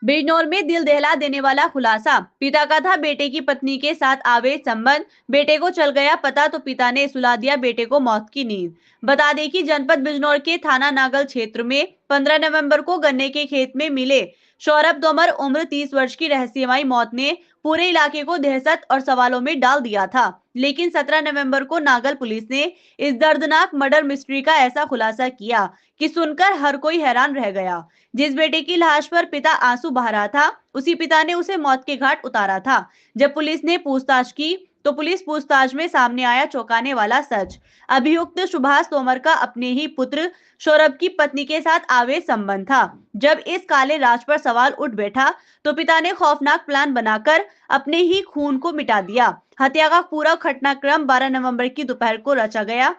बिजनौर में दिल दहला देने वाला खुलासा। पिता का था बेटे की पत्नी के साथ अवैध संबंध, बेटे को चल गया पता तो पिता ने सुला दिया बेटे को मौत की नींद। बता दें कि जनपद बिजनौर के थाना नागल क्षेत्र में 15 नवंबर को गन्ने के खेत में मिले सौरभ तोमर उम्र 30 वर्ष की रहस्यमयी मौत ने पूरे इलाके को दहशत और सवालों में डाल दिया था। लेकिन 17 नवंबर को नागल पुलिस ने इस दर्दनाक मर्डर मिस्ट्री का ऐसा खुलासा किया कि सुनकर हर कोई हैरान रह गया। जिस बेटे की लाश पर पिता आंसू बहा रहा था, उसी पिता ने उसे मौत के घाट उतारा था। जब पुलिस ने पूछताछ की तो पुलिस पूछताछ में सामने आया चौंकाने वाला सच। अभियुक्त सुभाष तोमर का अपने ही पुत्र सौरभ की पत्नी के साथ अवैध संबंध था। जब इस काले राज पर सवाल उठ बैठा तो पिता ने खौफनाक प्लान बनाकर अपने ही खून को मिटा दिया। हत्या का पूरा घटनाक्रम 12 नवंबर की दोपहर को रचा गया।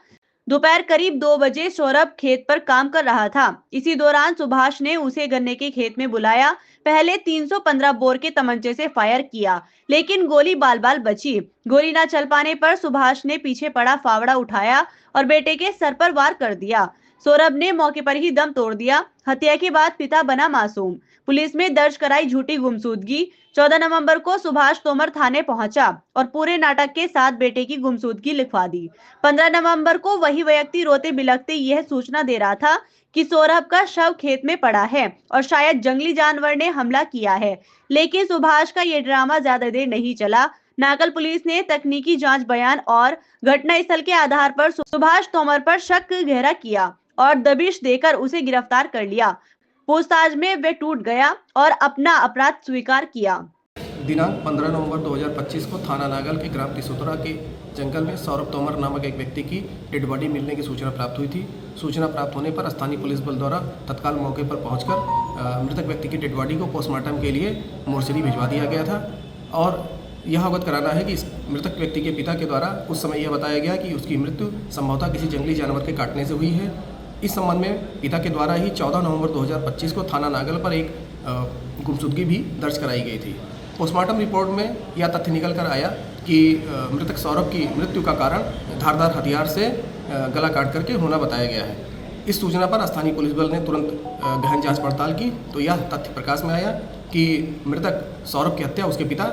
दोपहर करीब 2 बजे सौरभ खेत पर काम कर रहा था। इसी दौरान सुभाष ने उसे गन्ने के खेत में बुलाया। पहले 315 बोर के तमंचे से फायर किया, लेकिन गोली बाल बाल बची। गोली न चल पाने पर सुभाष ने पीछे पड़ा फावड़ा उठाया और बेटे के सर पर वार कर दिया। सौरभ ने मौके पर ही दम तोड़ दिया। हत्या के बाद पिता बना मासूम। पुलिस में दर्ज कराई झूठी गुमशुदगी। 14 नवंबर को सुभाष तोमर थाने पहुंचा और पूरे नाटक के साथ बेटे की गुमशुदगी लिखवा दी। 15 नवंबर को वही व्यक्ति रोते बिलखते यह सूचना दे रहा था कि सौरभ का शव खेत में पड़ा है और शायद जंगली जानवर ने हमला किया है। लेकिन सुभाष का ये ड्रामा ज्यादा देर नहीं चला। नागल पुलिस ने तकनीकी जांच बयान और घटना स्थल के आधार पर सुभाष तोमर पर शक गहरा किया और दबिश देकर उसे गिरफ्तार कर लिया। पूछताछ में वे टूट गया और अपना अपराध स्वीकार किया। दिनांक 15 नवंबर 2025 को थाना नागल के ग्राम तिसोतरा के जंगल में सौरभ तोमर नामक एक व्यक्ति की डेड बॉडी मिलने की सूचना प्राप्त हुई थी। सूचना प्राप्त होने पर स्थानीय पुलिस बल द्वारा तत्काल मौके पर पहुंचकर मृतक व्यक्ति की डेड बॉडी को पोस्टमार्टम के लिए मोर्चरी भिजवा दिया गया था। और यह अवगत कराना है कि इस मृतक व्यक्ति के पिता के द्वारा उस समय यह बताया गया कि उसकी मृत्यु संभवतः किसी जंगली जानवर के काटने से हुई है। इस संबंध में पिता के द्वारा ही 14 नवंबर 2025 को थाना नागल पर एक गुमशुदगी भी दर्ज कराई गई थी। पोस्टमार्टम रिपोर्ट में यह तथ्य निकल कर आया कि मृतक सौरभ की मृत्यु का कारण धारदार हथियार से गला काट करके होना बताया गया है। इस सूचना पर स्थानीय पुलिस बल ने तुरंत गहन जांच पड़ताल की तो यह तथ्य प्रकाश में आया कि मृतक सौरभ की हत्या उसके पिता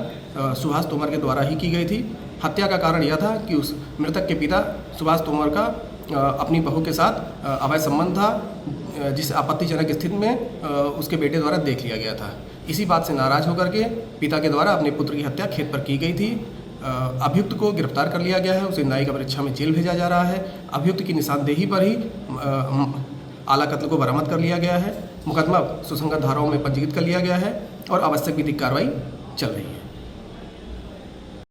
सुभाष तोमर के द्वारा ही की गई थी। हत्या का कारण यह था कि उस मृतक के पिता सुभाष तोमर का अपनी बहू के साथ अवैध संबंध था, जिस आपत्तिजनक स्थिति में उसके बेटे द्वारा देख लिया गया था। इसी बात से नाराज होकर के पिता के द्वारा अपने पुत्र की हत्या खेत पर की गई थी। अभियुक्त को गिरफ्तार कर लिया गया है, उसे न्यायिक परीक्षा में जेल भेजा जा रहा है। अभियुक्त की निशानदेही पर ही आला कत्ल को बरामद कर लिया गया है। मुकदमा सुसंगत धाराओं में पंजीकृत कर लिया गया है और आवश्यक विधिक कार्रवाई चल रही है।